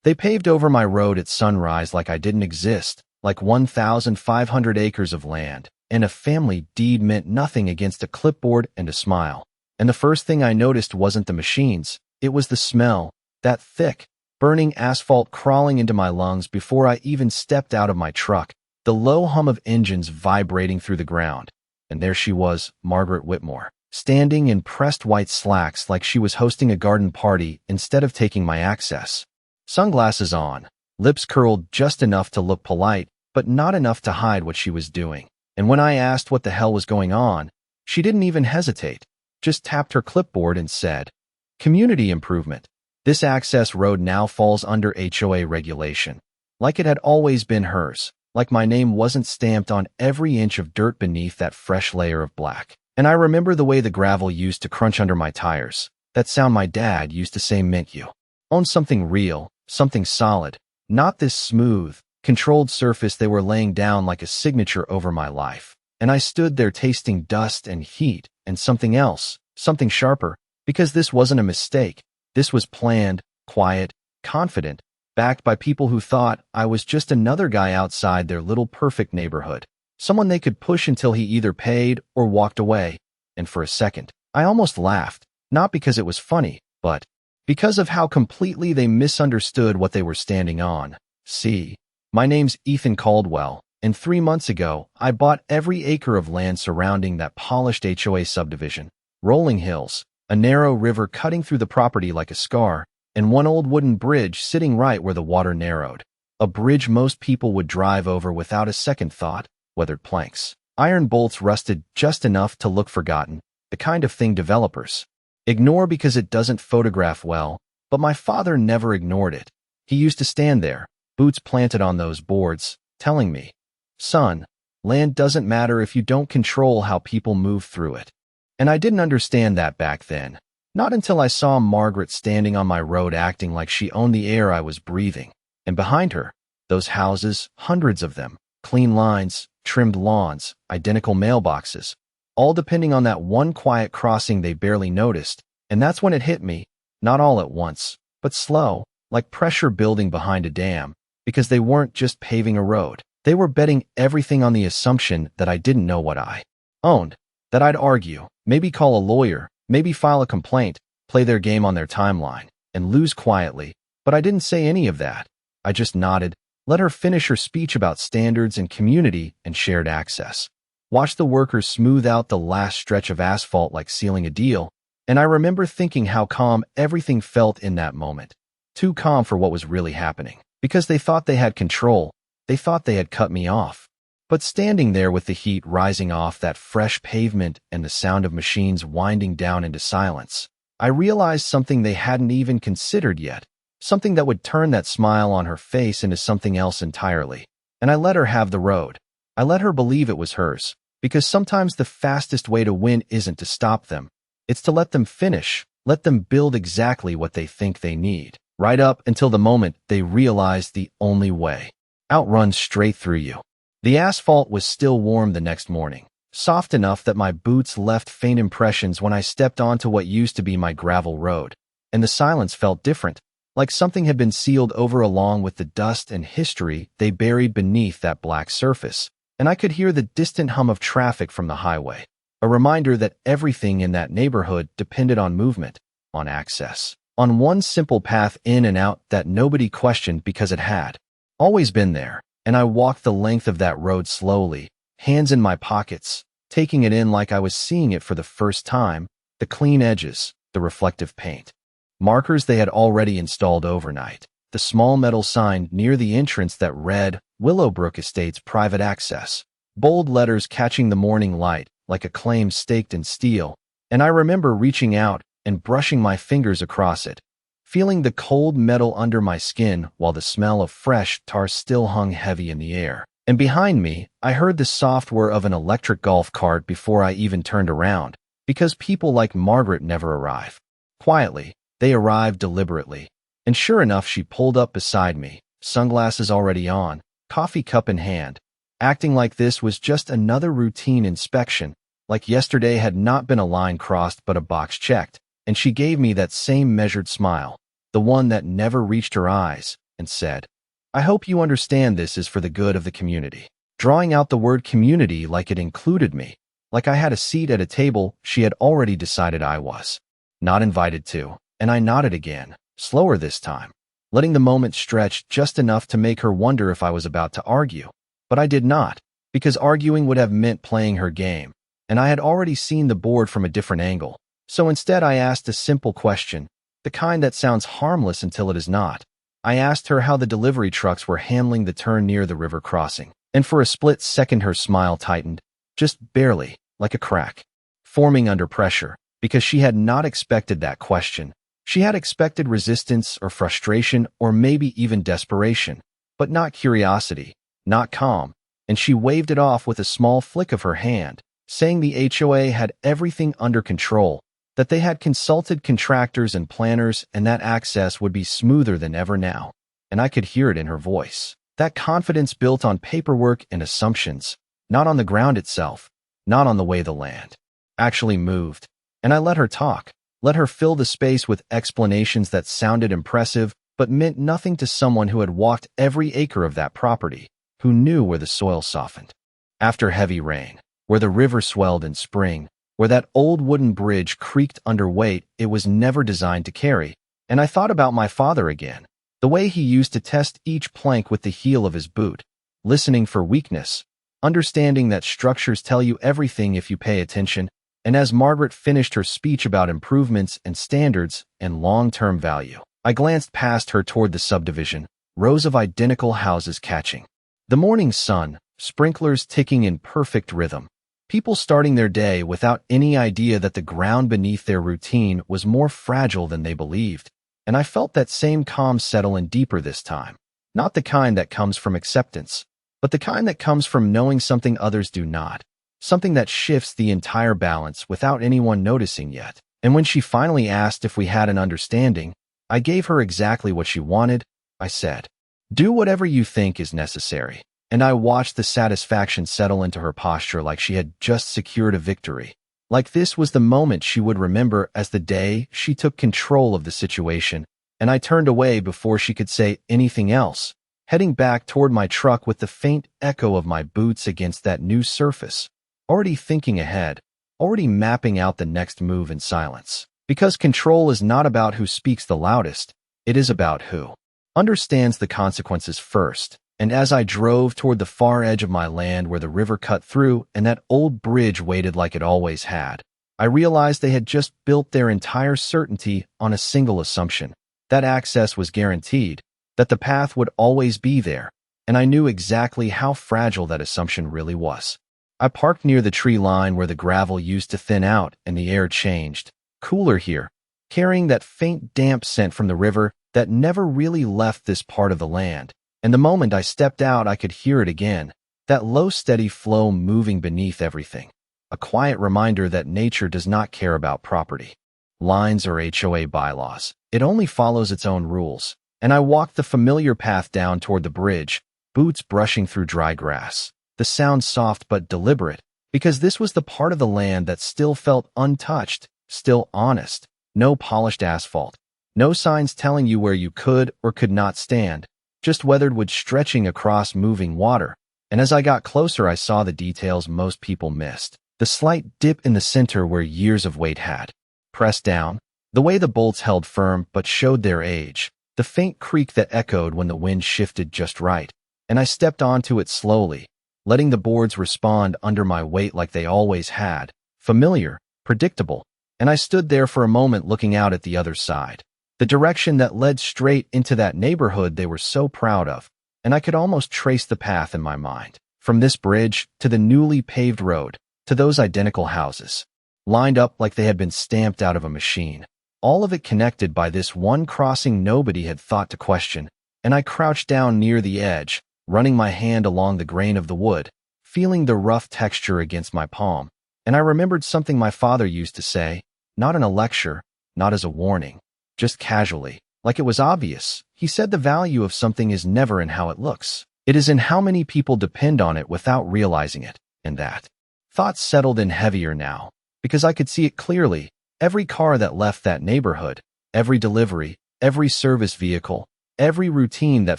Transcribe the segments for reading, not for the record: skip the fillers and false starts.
They paved over my road at sunrise like I didn't exist, like 1,500 acres of land, and a family deed meant nothing against a clipboard and a smile. And the first thing I noticed wasn't the machines, it was the smell, that thick, burning asphalt crawling into my lungs before I even stepped out of my truck, the low hum of engines vibrating through the ground. And there she was, Margaret Whitmore, standing in pressed white slacks like she was hosting a garden party instead of taking my access. Sunglasses on, lips curled just enough to look polite, but not enough to hide what she was doing. And when I asked what the hell was going on, she didn't even hesitate, just tapped her clipboard and said, "Community improvement. This access road now falls under HOA regulation." Like it had always been hers, like my name wasn't stamped on every inch of dirt beneath that fresh layer of black. And I remember the way the gravel used to crunch under my tires, that sound my dad used to say meant you own something real, something solid, not this smooth, controlled surface they were laying down like a signature over my life. And I stood there tasting dust and heat and something else, something sharper, because this wasn't a mistake. This was planned, quiet, confident, backed by people who thought I was just another guy outside their little perfect neighborhood, someone they could push until he either paid or walked away. And for a second, I almost laughed, not because it was funny, but because of how completely they misunderstood what they were standing on. See, my name's Ethan Caldwell, and 3 months ago, I bought every acre of land surrounding that polished HOA subdivision. Rolling hills, a narrow river cutting through the property like a scar, and one old wooden bridge sitting right where the water narrowed. A bridge most people would drive over without a second thought, weathered planks. Iron bolts rusted just enough to look forgotten, the kind of thing developers ignore because it doesn't photograph well, but my father never ignored it. He used to stand there, boots planted on those boards, telling me, "Son, land doesn't matter if you don't control how people move through it." And I didn't understand that back then, not until I saw Margaret standing on my road acting like she owned the air I was breathing. And behind her, those houses, hundreds of them, clean lines, trimmed lawns, identical mailboxes, all depending on that one quiet crossing they barely noticed. And that's when it hit me, not all at once, but slow, like pressure building behind a dam, because they weren't just paving a road. They were betting everything on the assumption that I didn't know what I owned, that I'd argue, maybe call a lawyer, maybe file a complaint, play their game on their timeline, and lose quietly. But I didn't say any of that. I just nodded, let her finish her speech about standards and community and shared access. Watched the workers smooth out the last stretch of asphalt like sealing a deal, and I remember thinking how calm everything felt in that moment. Too calm for what was really happening, because they thought they had control. They thought they had cut me off. But standing there with the heat rising off that fresh pavement and the sound of machines winding down into silence, I realized something they hadn't even considered yet, something that would turn that smile on her face into something else entirely. And I let her have the road. I let her believe it was hers, because sometimes the fastest way to win isn't to stop them. It's to let them finish, let them build exactly what they think they need, right up until the moment they realize the only way out runs straight through you. The asphalt was still warm the next morning, soft enough that my boots left faint impressions when I stepped onto what used to be my gravel road. And the silence felt different, like something had been sealed over along with the dust and history they buried beneath that black surface. And I could hear the distant hum of traffic from the highway, a reminder that everything in that neighborhood depended on movement, on access, on one simple path in and out that nobody questioned because it had always been there. And I walked the length of that road slowly, hands in my pockets, taking it in like I was seeing it for the first time, the clean edges, the reflective paint. Markers they had already installed overnight, the small metal sign near the entrance that read, Willowbrook Estates Private Access, bold letters catching the morning light like a claim staked in steel. And I remember reaching out and brushing my fingers across it, feeling the cold metal under my skin while the smell of fresh tar still hung heavy in the air. And behind me, I heard the soft whir of an electric golf cart before I even turned around, because people like Margaret never arrive quietly. They arrived deliberately. And sure enough, she pulled up beside me, sunglasses already on, coffee cup in hand, acting like this was just another routine inspection, like yesterday had not been a line crossed but a box checked. And she gave me that same measured smile, the one that never reached her eyes, and said, "I hope you understand this is for the good of the community." Drawing out the word community like it included me, like I had a seat at a table she had already decided I was not invited to, and I nodded again, slower this time, letting the moment stretch just enough to make her wonder if I was about to argue. But I did not, because arguing would have meant playing her game, and I had already seen the board from a different angle. So instead I asked a simple question, the kind that sounds harmless until it is not. I asked her how the delivery trucks were handling the turn near the river crossing, and for a split second her smile tightened, just barely, like a crack, forming under pressure, because she had not expected that question. She had expected resistance or frustration or maybe even desperation, but not curiosity, not calm, and she waved it off with a small flick of her hand, saying the HOA had everything under control, that they had consulted contractors and planners and that access would be smoother than ever now. And I could hear it in her voice. That confidence built on paperwork and assumptions, not on the ground itself, not on the way the land actually moved. And I let her talk, let her fill the space with explanations that sounded impressive but meant nothing to someone who had walked every acre of that property, who knew where the soil softened after heavy rain, where the river swelled in spring, where that old wooden bridge creaked under weight it was never designed to carry. And I thought about my father again, the way he used to test each plank with the heel of his boot, listening for weakness, understanding that structures tell you everything if you pay attention. And as Margaret finished her speech about improvements and standards and long-term value, I glanced past her toward the subdivision, rows of identical houses catching the morning sun, sprinklers ticking in perfect rhythm, people starting their day without any idea that the ground beneath their routine was more fragile than they believed. And I felt that same calm settle in deeper this time, not the kind that comes from acceptance, but the kind that comes from knowing something others do not. Something that shifts the entire balance without anyone noticing yet. And when she finally asked if we had an understanding, I gave her exactly what she wanted. I said, "Do whatever you think is necessary." And I watched the satisfaction settle into her posture like she had just secured a victory. Like this was the moment she would remember as the day she took control of the situation. And I turned away before she could say anything else, heading back toward my truck with the faint echo of my boots against that new surface. Already thinking ahead, already mapping out the next move in silence. Because control is not about who speaks the loudest, it is about who understands the consequences first. And as I drove toward the far edge of my land where the river cut through and that old bridge waited like it always had, I realized they had just built their entire certainty on a single assumption, that access was guaranteed, that the path would always be there, and I knew exactly how fragile that assumption really was. I parked near the tree line where the gravel used to thin out and the air changed, cooler here, carrying that faint damp scent from the river that never really left this part of the land. And the moment I stepped out, I could hear it again, that low, steady flow moving beneath everything, a quiet reminder that nature does not care about property lines or HOA bylaws. It only follows its own rules. And I walked the familiar path down toward the bridge, boots brushing through dry grass. The sound soft but deliberate, because this was the part of the land that still felt untouched, still honest. No polished asphalt, no signs telling you where you could or could not stand, just weathered wood stretching across moving water. And as I got closer, I saw the details most people missed. The slight dip in the center where years of weight had pressed down, the way the bolts held firm but showed their age, the faint creak that echoed when the wind shifted just right. And I stepped onto it slowly, letting the boards respond under my weight like they always had, familiar, predictable. And I stood there for a moment looking out at the other side, the direction that led straight into that neighborhood they were so proud of, and I could almost trace the path in my mind, from this bridge to the newly paved road, to those identical houses, lined up like they had been stamped out of a machine, all of it connected by this one crossing nobody had thought to question. And I crouched down near the edge, running my hand along the grain of the wood, feeling the rough texture against my palm. And I remembered something my father used to say, not in a lecture, not as a warning, just casually, like it was obvious. He said the value of something is never in how it looks. It is in how many people depend on it without realizing it. And that thought settled in heavier now, because I could see it clearly. Every car that left that neighborhood, every delivery, every service vehicle, every routine that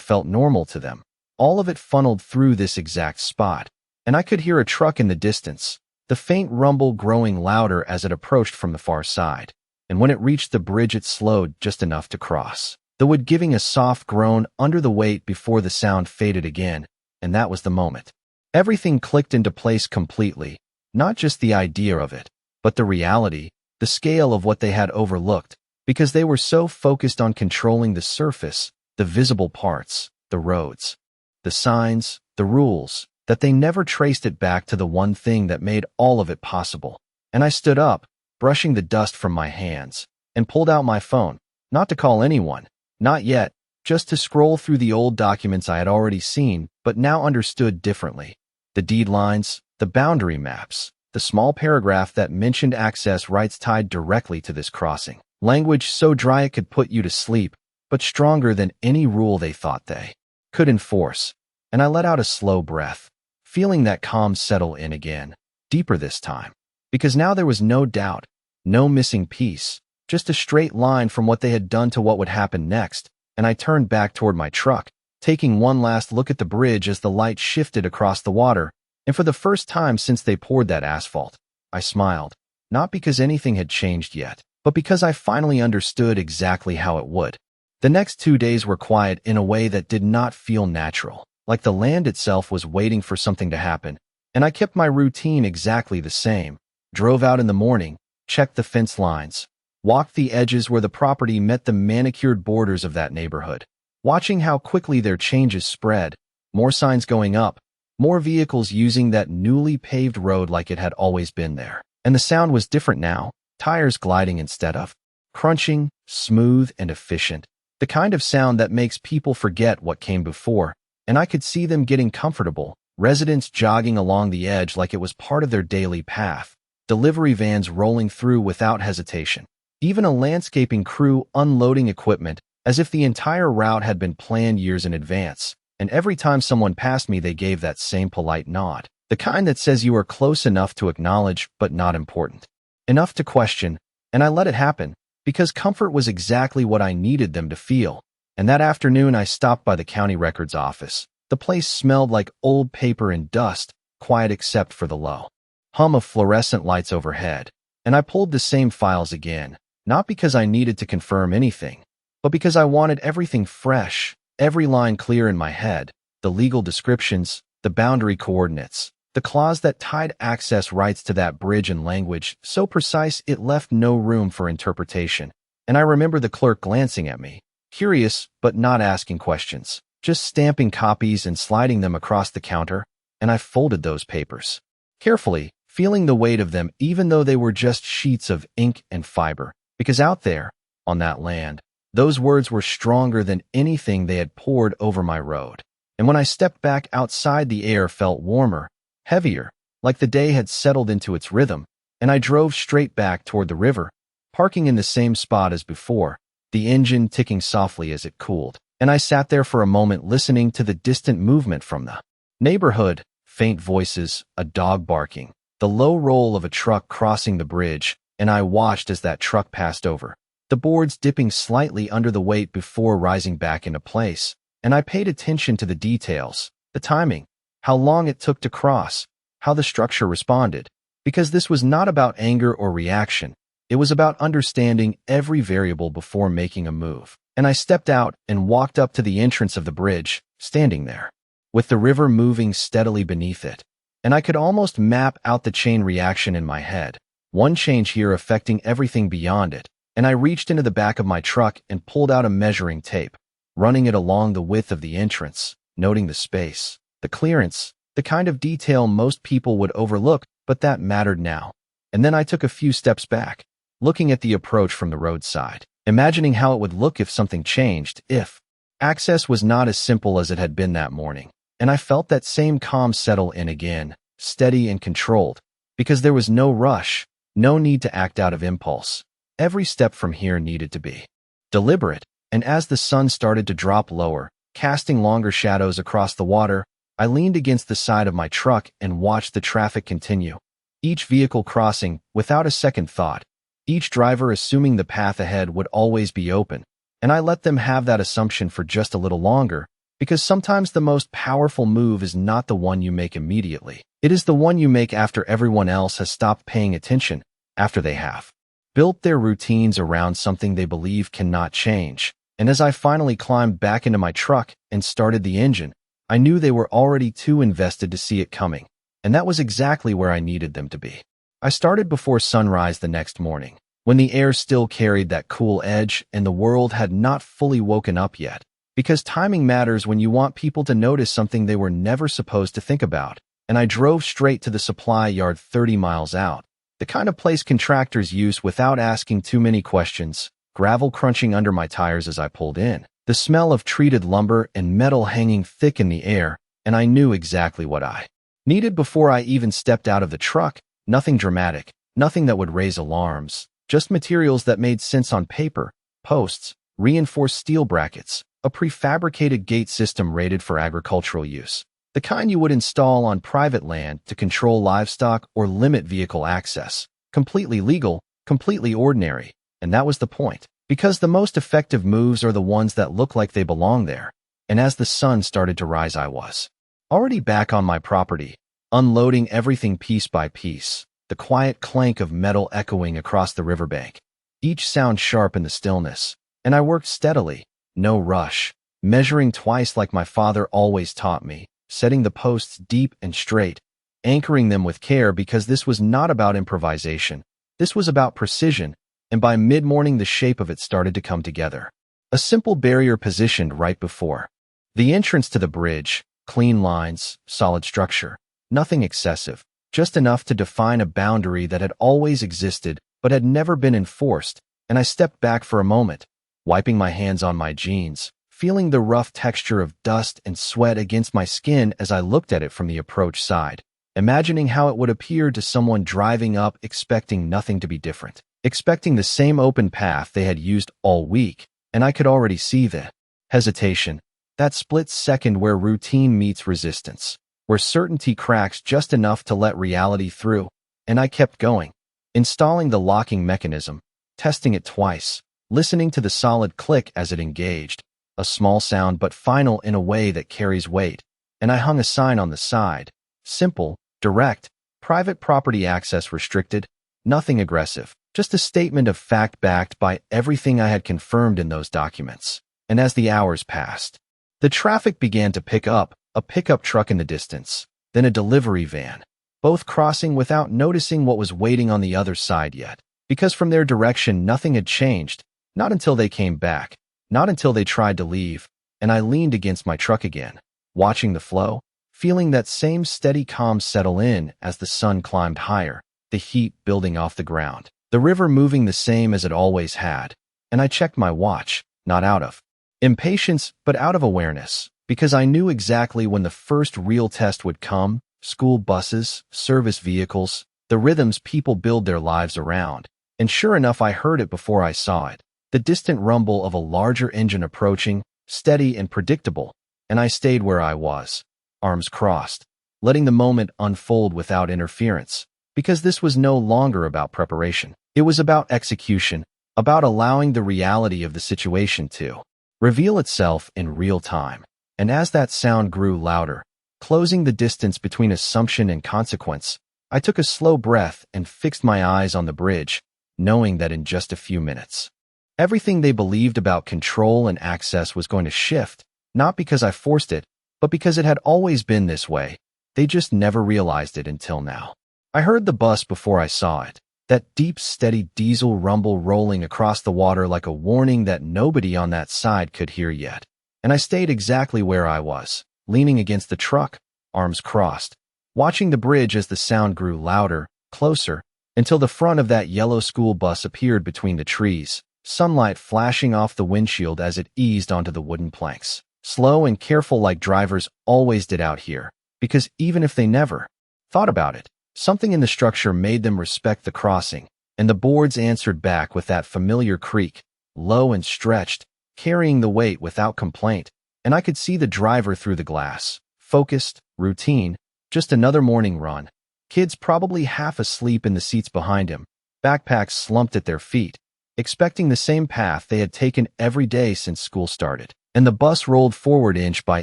felt normal to them. All of it funneled through this exact spot. And I could hear a truck in the distance, the faint rumble growing louder as it approached from the far side. And when it reached the bridge, it slowed just enough to cross, the wood giving a soft groan under the weight before the sound faded again. And that was the moment. Everything clicked into place completely, not just the idea of it, but the reality, the scale of what they had overlooked, because they were so focused on controlling the surface, the visible parts, the roads, the signs, the rules, that they never traced it back to the one thing that made all of it possible. And I stood up, brushing the dust from my hands, and pulled out my phone, not to call anyone, not yet, just to scroll through the old documents I had already seen, but now understood differently. The deed lines, the boundary maps, the small paragraph that mentioned access rights tied directly to this crossing. Language so dry it could put you to sleep, but stronger than any rule they thought they could enforce. And I let out a slow breath, feeling that calm settle in again, deeper this time. Because now there was no doubt, no missing piece, just a straight line from what they had done to what would happen next. And I turned back toward my truck, taking one last look at the bridge as the light shifted across the water. And for the first time since they poured that asphalt, I smiled, not because anything had changed yet, but because I finally understood exactly how it would. The next 2 days were quiet in a way that did not feel natural, like the land itself was waiting for something to happen. And I kept my routine exactly the same. Drove out in the morning, checked the fence lines, walked the edges where the property met the manicured borders of that neighborhood, watching how quickly their changes spread, more signs going up, more vehicles using that newly paved road like it had always been there. And the sound was different now, tires gliding instead of crunching, smooth and efficient, the kind of sound that makes people forget what came before. And I could see them getting comfortable, residents jogging along the edge like it was part of their daily path, delivery vans rolling through without hesitation, even a landscaping crew unloading equipment as if the entire route had been planned years in advance. And every time someone passed me, they gave that same polite nod, the kind that says you are close enough to acknowledge but not important enough to question. And I let it happen, because comfort was exactly what I needed them to feel. And that afternoon I stopped by the county records office. The place smelled like old paper and dust, quiet except for the low hum of fluorescent lights overhead. And I pulled the same files again, not because I needed to confirm anything, but because I wanted everything fresh, every line clear in my head, the legal descriptions, the boundary coordinates, the clause that tied access rights to that bridge in language so precise it left no room for interpretation. And I remember the clerk glancing at me, curious but not asking questions, just stamping copies and sliding them across the counter. And I folded those papers carefully, feeling the weight of them even though they were just sheets of ink and fiber, because out there, on that land, those words were stronger than anything they had poured over my road. And when I stepped back outside, the air felt warmer, heavier, like the day had settled into its rhythm. And I drove straight back toward the river, parking in the same spot as before, the engine ticking softly as it cooled. And I sat there for a moment listening to the distant movement from the neighborhood, faint voices, a dog barking, the low roll of a truck crossing the bridge. And I watched as that truck passed over, the boards dipping slightly under the weight before rising back into place. And I paid attention to the details, the timing, how long it took to cross, how the structure responded, because this was not about anger or reaction. It was about understanding every variable before making a move. And I stepped out and walked up to the entrance of the bridge, standing there, with the river moving steadily beneath it. And I could almost map out the chain reaction in my head, one change here affecting everything beyond it. And I reached into the back of my truck and pulled out a measuring tape, running it along the width of the entrance, noting the space, the clearance, the kind of detail most people would overlook, but that mattered now. And then I took a few steps back, looking at the approach from the roadside, imagining how it would look if something changed, if access was not as simple as it had been that morning. And I felt that same calm settle in again, steady and controlled, because there was no rush, no need to act out of impulse. Every step from here needed to be deliberate. And as the sun started to drop lower, casting longer shadows across the water, I leaned against the side of my truck and watched the traffic continue. Each vehicle crossing without a second thought, each driver assuming the path ahead would always be open. and I let them have that assumption for just a little longer, because sometimes the most powerful move is not the one you make immediately. It is the one you make after everyone else has stopped paying attention, after they have built their routines around something they believe cannot change. And as I finally climbed back into my truck and started the engine, I knew they were already too invested to see it coming, and that was exactly where I needed them to be. I started before sunrise the next morning, when the air still carried that cool edge and the world had not fully woken up yet, because timing matters when you want people to notice something they were never supposed to think about. And I drove straight to the supply yard 30 miles out, the kind of place contractors use without asking too many questions, gravel crunching under my tires as I pulled in, the smell of treated lumber and metal hanging thick in the air, and I knew exactly what I needed before I even stepped out of the truck. Nothing dramatic, nothing that would raise alarms, just materials that made sense on paper: posts, reinforced steel brackets, a prefabricated gate system rated for agricultural use, the kind you would install on private land to control livestock or limit vehicle access. Completely legal, completely ordinary, and that was the point. Because the most effective moves are the ones that look like they belong there. And as the sun started to rise, I was already back on my property, unloading everything piece by piece, the quiet clank of metal echoing across the riverbank, each sound sharp in the stillness. And I worked steadily, no rush, measuring twice like my father always taught me, setting the posts deep and straight, anchoring them with care, because this was not about improvisation. This was about precision, and by mid-morning the shape of it started to come together. A simple barrier positioned right before the entrance to the bridge, clean lines, solid structure, nothing excessive, just enough to define a boundary that had always existed but had never been enforced. And I stepped back for a moment, wiping my hands on my jeans, feeling the rough texture of dust and sweat against my skin as I looked at it from the approach side, imagining how it would appear to someone driving up expecting nothing to be different, expecting the same open path they had used all week. And I could already see the hesitation, that split second where routine meets resistance, where certainty cracks just enough to let reality through. And I kept going, installing the locking mechanism, testing it twice, listening to the solid click as it engaged, a small sound but final in a way that carries weight. And I hung a sign on the side: simple, direct, private property access restricted, nothing aggressive, just a statement of fact backed by everything I had confirmed in those documents. And as the hours passed, the traffic began to pick up, a pickup truck in the distance, then a delivery van, both crossing without noticing what was waiting on the other side yet, because from their direction nothing had changed, not until they came back, not until they tried to leave. And I leaned against my truck again, watching the flow, feeling that same steady calm settle in as the sun climbed higher, the heat building off the ground, the river moving the same as it always had. And I checked my watch, not out of impatience, but out of awareness, because I knew exactly when the first real test would come: school buses, service vehicles, the rhythms people build their lives around. And sure enough, I heard it before I saw it, the distant rumble of a larger engine approaching, steady and predictable. And I stayed where I was, arms crossed, letting the moment unfold without interference, because this was no longer about preparation. It was about execution, about allowing the reality of the situation to reveal itself in real time. And as that sound grew louder, closing the distance between assumption and consequence, I took a slow breath and fixed my eyes on the bridge, knowing that in just a few minutes, everything they believed about control and access was going to shift, not because I forced it, but because it had always been this way. They just never realized it until now. I heard the bus before I saw it, that deep, steady diesel rumble rolling across the water like a warning that nobody on that side could hear yet. And I stayed exactly where I was, leaning against the truck, arms crossed, watching the bridge as the sound grew louder, closer, until the front of that yellow school bus appeared between the trees, sunlight flashing off the windshield as it eased onto the wooden planks, slow and careful like drivers always did out here, because even if they never thought about it, something in the structure made them respect the crossing. And the boards answered back with that familiar creak, low and stretched, carrying the weight without complaint. And I could see the driver through the glass, focused, routine, just another morning run. Kids probably half asleep in the seats behind him, backpacks slumped at their feet, expecting the same path they had taken every day since school started. And the bus rolled forward inch by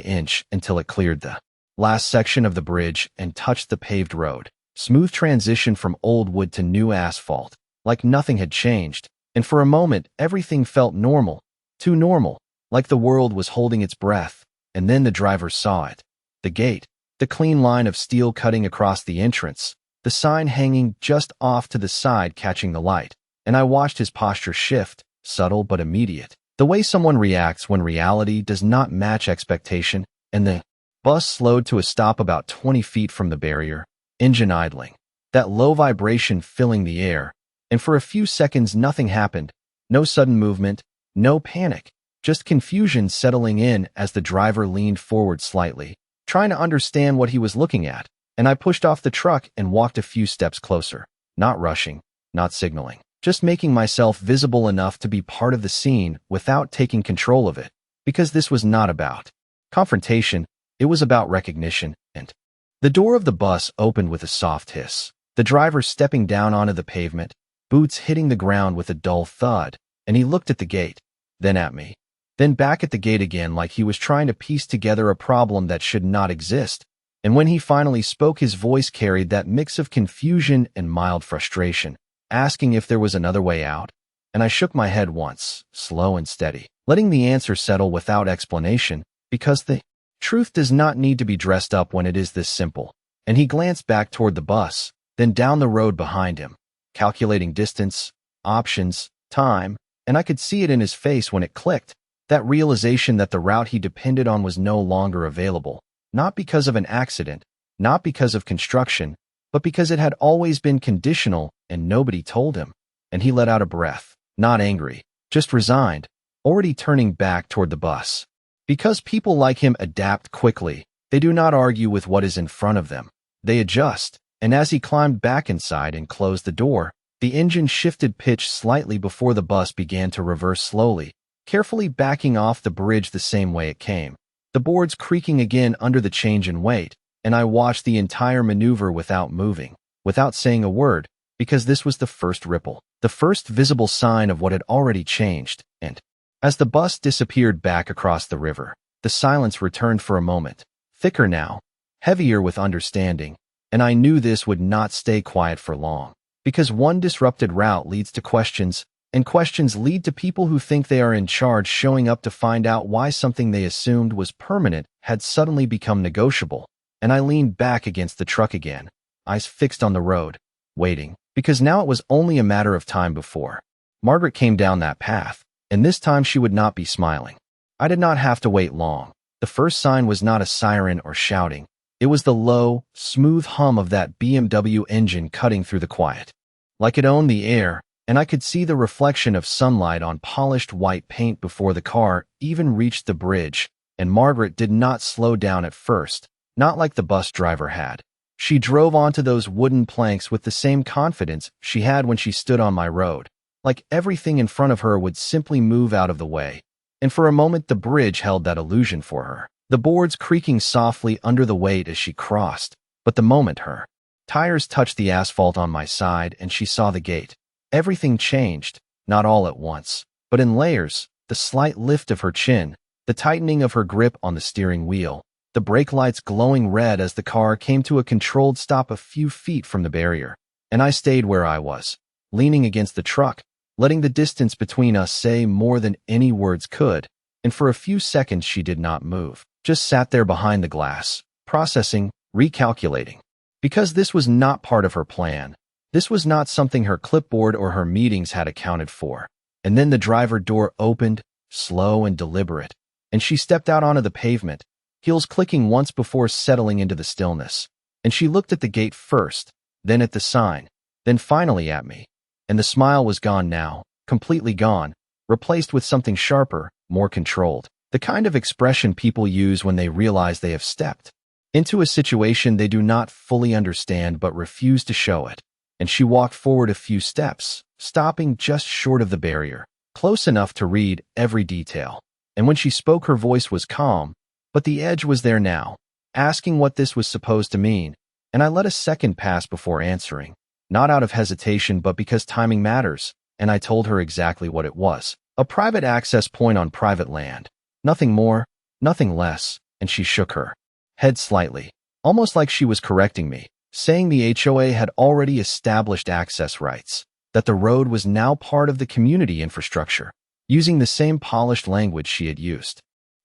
inch until it cleared the last section of the bridge and touched the paved road. Smooth transition from old wood to new asphalt, like nothing had changed. And for a moment, everything felt normal, too normal, like the world was holding its breath. And then the driver saw it. The gate, the clean line of steel cutting across the entrance, the sign hanging just off to the side catching the light. And I watched his posture shift, subtle but immediate. The way someone reacts when reality does not match expectation. And the bus slowed to a stop about 20 feet from the barrier, engine idling, that low vibration filling the air. And for a few seconds nothing happened. No sudden movement, no panic, just confusion settling in as the driver leaned forward slightly, trying to understand what he was looking at. And I pushed off the truck and walked a few steps closer, not rushing, not signaling, just making myself visible enough to be part of the scene without taking control of it. Because this was not about confrontation, it was about recognition. And the door of the bus opened with a soft hiss. The driver stepping down onto the pavement, boots hitting the ground with a dull thud, and he looked at the gate, then at me, then back at the gate again like he was trying to piece together a problem that should not exist. And when he finally spoke, his voice carried that mix of confusion and mild frustration, asking if there was another way out. And I shook my head once, slow and steady, letting the answer settle without explanation, because the truth does not need to be dressed up when it is this simple. And he glanced back toward the bus, then down the road behind him, calculating distance, options, time, and I could see it in his face when it clicked, that realization that the route he depended on was no longer available, not because of an accident, not because of construction, but because it had always been conditional and nobody told him. And he let out a breath, not angry, just resigned, already turning back toward the bus. Because people like him adapt quickly, they do not argue with what is in front of them. They adjust. And as he climbed back inside and closed the door, the engine shifted pitch slightly before the bus began to reverse slowly, carefully backing off the bridge the same way it came. The boards creaking again under the change in weight, and I watched the entire maneuver without moving, without saying a word, because this was the first ripple, the first visible sign of what had already changed. And as the bus disappeared back across the river, the silence returned for a moment, thicker now, heavier with understanding. And I knew this would not stay quiet for long, because one disrupted route leads to questions, and questions lead to people who think they are in charge showing up to find out why something they assumed was permanent had suddenly become negotiable. And I leaned back against the truck again, eyes fixed on the road, waiting, because now it was only a matter of time before Margaret came down that path, and this time she would not be smiling. I did not have to wait long. The first sign was not a siren or shouting. It was the low, smooth hum of that BMW engine cutting through the quiet, like it owned the air, and I could see the reflection of sunlight on polished white paint before the car even reached the bridge. And Margaret did not slow down at first, not like the bus driver had. She drove onto those wooden planks with the same confidence she had when she stood on my road, like everything in front of her would simply move out of the way. And for a moment the bridge held that illusion for her, the boards creaking softly under the weight as she crossed. But the moment her tires touched the asphalt on my side and she saw the gate, everything changed, not all at once, but in layers. The slight lift of her chin, the tightening of her grip on the steering wheel, the brake lights glowing red as the car came to a controlled stop a few feet from the barrier. And I stayed where I was, leaning against the truck, letting the distance between us say more than any words could. And for a few seconds she did not move, just sat there behind the glass, processing, recalculating. Because this was not part of her plan. This was not something her clipboard or her meetings had accounted for. And then the driver door opened, slow and deliberate, and she stepped out onto the pavement, heels clicking once before settling into the stillness. And she looked at the gate first, then at the sign, then finally at me. And the smile was gone now, completely gone, replaced with something sharper, more controlled. The kind of expression people use when they realize they have stepped into a situation they do not fully understand but refuse to show it. And she walked forward a few steps, stopping just short of the barrier, close enough to read every detail. And when she spoke her voice was calm, but the edge was there now, asking what this was supposed to mean. And I let a second pass before answering, not out of hesitation but because timing matters. and I told her exactly what it was. A private access point on private land. Nothing more, nothing less, and she shook her head slightly, almost like she was correcting me, saying the HOA had already established access rights, that the road was now part of the community infrastructure, using the same polished language she had used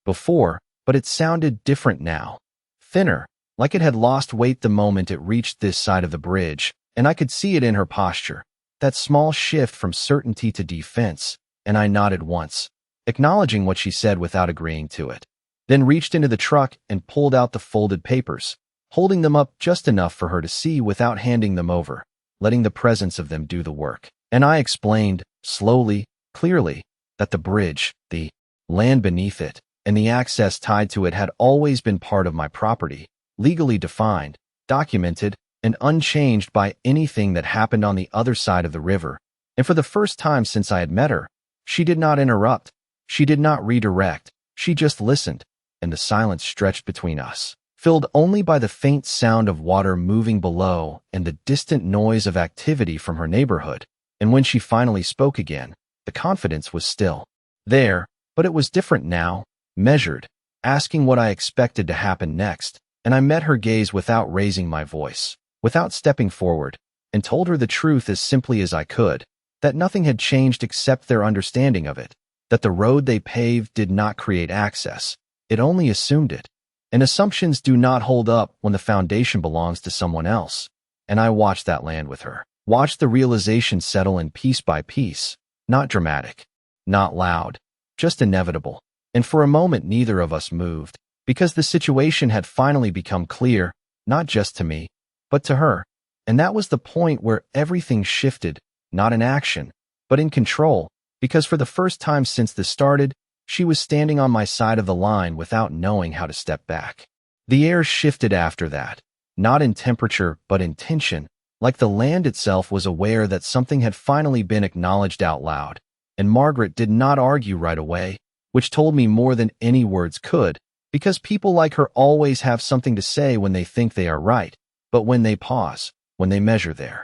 before, but it sounded different now, thinner, like it had lost weight the moment it reached this side of the bridge, and I could see it in her posture, that small shift from certainty to defense, and I nodded once, acknowledging what she said without agreeing to it, then reached into the truck and pulled out the folded papers, holding them up just enough for her to see without handing them over, letting the presence of them do the work. And I explained, slowly, clearly, that the bridge, the land beneath it, and the access tied to it had always been part of my property, legally defined, documented, and unchanged by anything that happened on the other side of the river. And for the first time since I had met her, she did not interrupt, she did not redirect, she just listened, and the silence stretched between us, filled only by the faint sound of water moving below and the distant noise of activity from her neighborhood. And when she finally spoke again, the confidence was still there, but it was different now, measured, asking what I expected to happen next, and I met her gaze without raising my voice, without stepping forward, and told her the truth as simply as I could, that nothing had changed except their understanding of it, that the road they paved did not create access, it only assumed it, and assumptions do not hold up when the foundation belongs to someone else. And I watched that land with her, watched the realization settle in piece by piece, not dramatic, not loud, just inevitable. And for a moment neither of us moved, because the situation had finally become clear, not just to me, but to her. And that was the point where everything shifted, not in action, but in control, because for the first time since this started, she was standing on my side of the line without knowing how to step back. The air shifted after that, not in temperature but in tension, like the land itself was aware that something had finally been acknowledged out loud. And Margaret did not argue right away, which told me more than any words could, because people like her always have something to say when they think they are right, but when they pause, when they measure their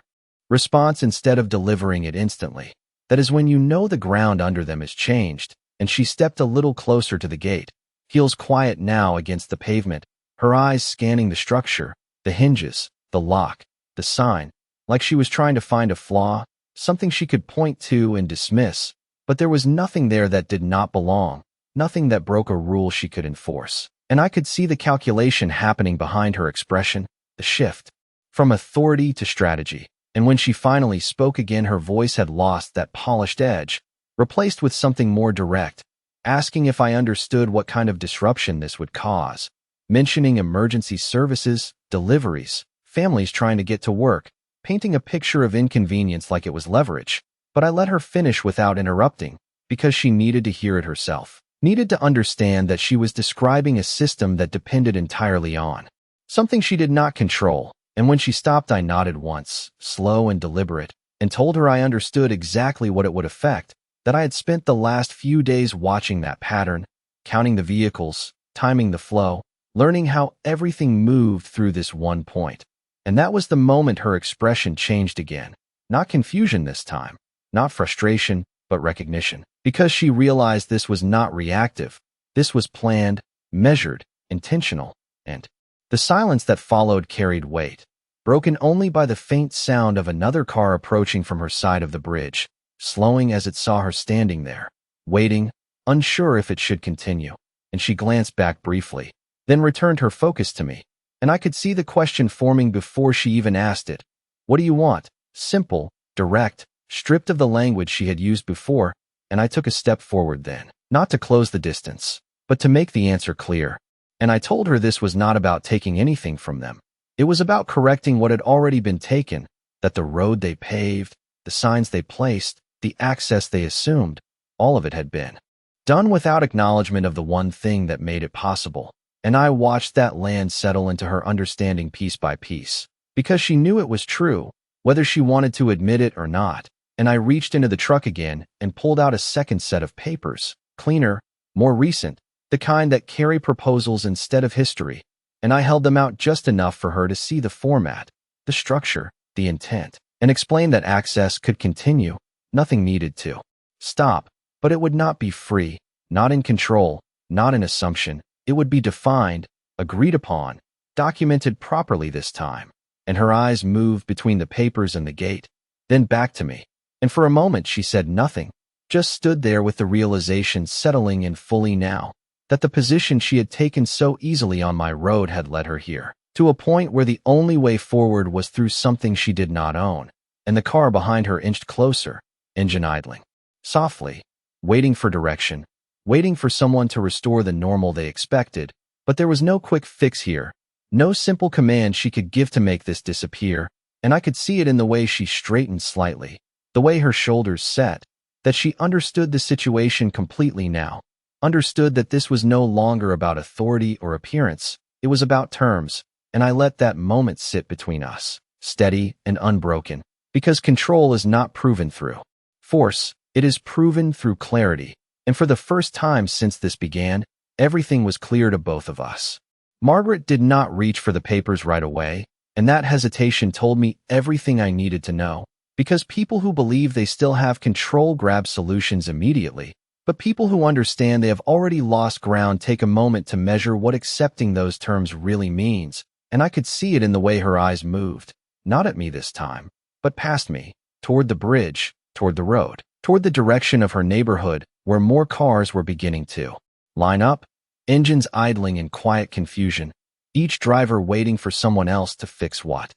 response instead of delivering it instantly, that is when you know the ground under them is changed. And she stepped a little closer to the gate, heels quiet now against the pavement, her eyes scanning the structure, the hinges, the lock, the sign, like she was trying to find a flaw, something she could point to and dismiss. But there was nothing there that did not belong, nothing that broke a rule she could enforce. And I could see the calculation happening behind her expression, the shift from authority to strategy. And when she finally spoke again, her voice had lost that polished edge, replaced with something more direct, asking if I understood what kind of disruption this would cause, mentioning emergency services, deliveries, families trying to get to work, painting a picture of inconvenience like it was leverage. But I let her finish without interrupting, because she needed to hear it herself, needed to understand that she was describing a system that depended entirely on something she did not control. And when she stopped, I nodded once, slow and deliberate, and told her I understood exactly what it would affect, that I had spent the last few days watching that pattern, counting the vehicles, timing the flow, learning how everything moved through this one point. And that was the moment her expression changed again. Not confusion this time, not frustration, but recognition. Because she realized this was not reactive. This was planned, measured, intentional, and the silence that followed carried weight, broken only by the faint sound of another car approaching from her side of the bridge, slowing as it saw her standing there, waiting, unsure if it should continue. And she glanced back briefly, then returned her focus to me, and I could see the question forming before she even asked it. What do you want? Simple, direct, stripped of the language she had used before, and I took a step forward then, not to close the distance, but to make the answer clear. And I told her this was not about taking anything from them. It was about correcting what had already been taken, that the road they paved, the signs they placed, the access they assumed, all of it had been done without acknowledgement of the one thing that made it possible. And I watched that land settle into her understanding piece by piece, because she knew it was true, whether she wanted to admit it or not. And I reached into the truck again and pulled out a second set of papers, cleaner, more recent, the kind that carry proposals instead of history. And I held them out just enough for her to see the format, the structure, the intent, and explained that access could continue, Nothing needed to stop, but it would not be free, not in control, not an assumption. It would be defined, agreed upon, documented properly this time. And her eyes moved between the papers and the gate, then back to me. And for a moment she said nothing, just stood there with the realization settling in fully now, that the position she had taken so easily on my road had led her here, to a point where the only way forward was through something she did not own. And the car behind her inched closer, engine idling, softly, waiting for direction, waiting for someone to restore the normal they expected. But there was no quick fix here, no simple command she could give to make this disappear, and I could see it in the way she straightened slightly, the way her shoulders set, that she understood the situation completely now, understood that this was no longer about authority or appearance, it was about terms, and I let that moment sit between us, steady and unbroken, because control is not proven through force, it is proven through clarity, and for the first time since this began, everything was clear to both of us. Margaret did not reach for the papers right away, and that hesitation told me everything I needed to know, because people who believe they still have control grab solutions immediately, but people who understand they have already lost ground take a moment to measure what accepting those terms really means, and I could see it in the way her eyes moved, not at me this time, but past me, toward the bridge, toward the road, toward the direction of her neighborhood, where more cars were beginning to line up, engines idling in quiet confusion, each driver waiting for someone else to fix what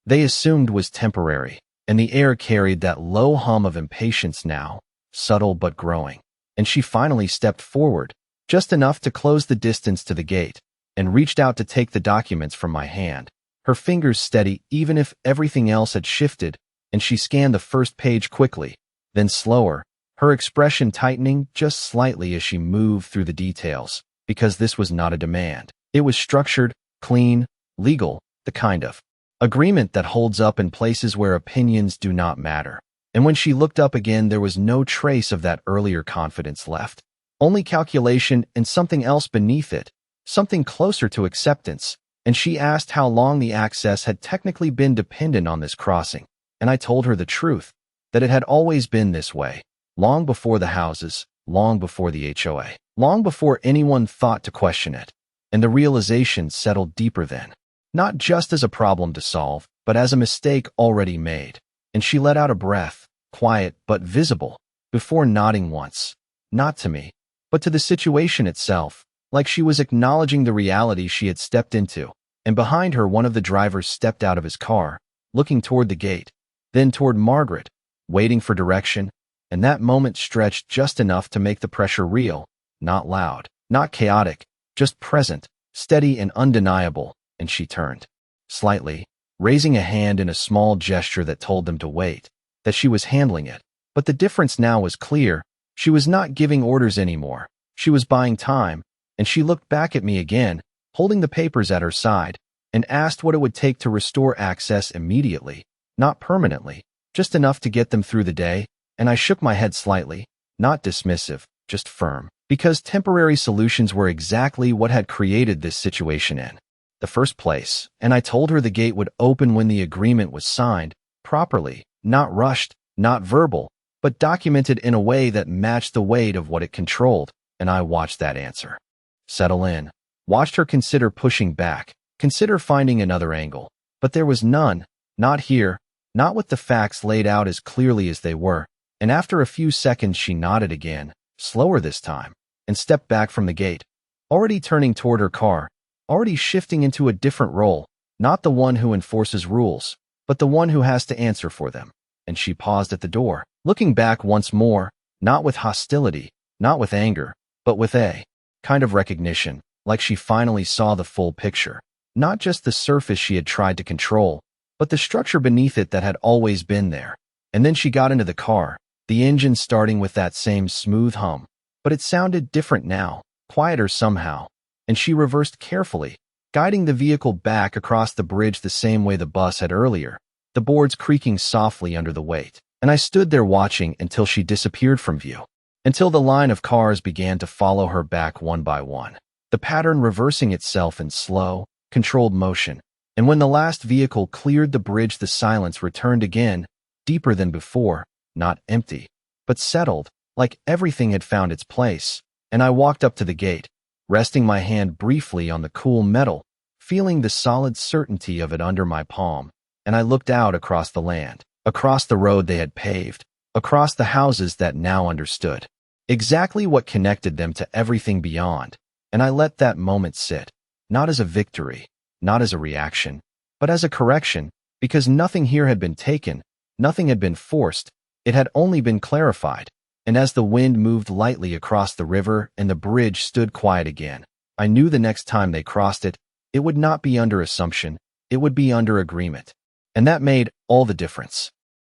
they assumed was temporary, and the air carried that low hum of impatience now, subtle but growing. And she finally stepped forward, just enough to close the distance to the gate, and reached out to take the documents from my hand, her fingers steady even if everything else had shifted, and she scanned the first page quickly, then slower, her expression tightening just slightly as she moved through the details, because this was not a demand. It was structured, clean, legal, the kind of agreement that holds up in places where opinions do not matter. And when she looked up again, there was no trace of that earlier confidence left. Only calculation and something else beneath it, something closer to acceptance. And she asked how long the access had technically been dependent on this crossing. And I told her the truth, that it had always been this way, long before the houses, long before the HOA, long before anyone thought to question it. And the realization settled deeper then, not just as a problem to solve, but as a mistake already made. And she let out a breath, quiet but visible, before nodding once, not to me, but to the situation itself, like she was acknowledging the reality she had stepped into. And behind her, one of the drivers stepped out of his car, looking toward the gate, then toward Margaret, waiting for direction, and that moment stretched just enough to make the pressure real, not loud, not chaotic, just present, steady and undeniable. And she turned, slightly, raising a hand in a small gesture that told them to wait, that she was handling it. But the difference now was clear. She was not giving orders anymore. She was buying time, and she looked back at me again, holding the papers at her side, and asked what it would take to restore access immediately, not permanently, just enough to get them through the day. And I shook my head slightly, not dismissive, just firm, because temporary solutions were exactly what had created this situation in the first place. And I told her the gate would open when the agreement was signed, properly, not rushed, not verbal, but documented in a way that matched the weight of what it controlled. And I watched that answer settle in, watched her consider pushing back, consider finding another angle. But there was none, not here, not with the facts laid out as clearly as they were. And after a few seconds she nodded again, slower this time, and stepped back from the gate, already turning toward her car, already shifting into a different role, not the one who enforces rules, but the one who has to answer for them. And she paused at the door, looking back once more, not with hostility, not with anger, but with a kind of recognition, like she finally saw the full picture, not just the surface she had tried to control, but the structure beneath it that had always been there. And then she got into the car, the engine starting with that same smooth hum, but it sounded different now, quieter somehow. And she reversed carefully, guiding the vehicle back across the bridge the same way the bus had earlier, the boards creaking softly under the weight. And I stood there watching until she disappeared from view, until the line of cars began to follow her back one by one, the pattern reversing itself in slow, controlled motion. And when the last vehicle cleared the bridge, the silence returned again, deeper than before, not empty, but settled, like everything had found its place. And I walked up to the gate, resting my hand briefly on the cool metal, feeling the solid certainty of it under my palm. And I looked out across the land, across the road they had paved, across the houses that now understood exactly what connected them to everything beyond. And I let that moment sit, not as a victory, not as a reaction, but as a correction, because nothing here had been taken, nothing had been forced, it had only been clarified. And as the wind moved lightly across the river and the bridge stood quiet again, I knew the next time they crossed it, it would not be under assumption, it would be under agreement. And that made all the difference.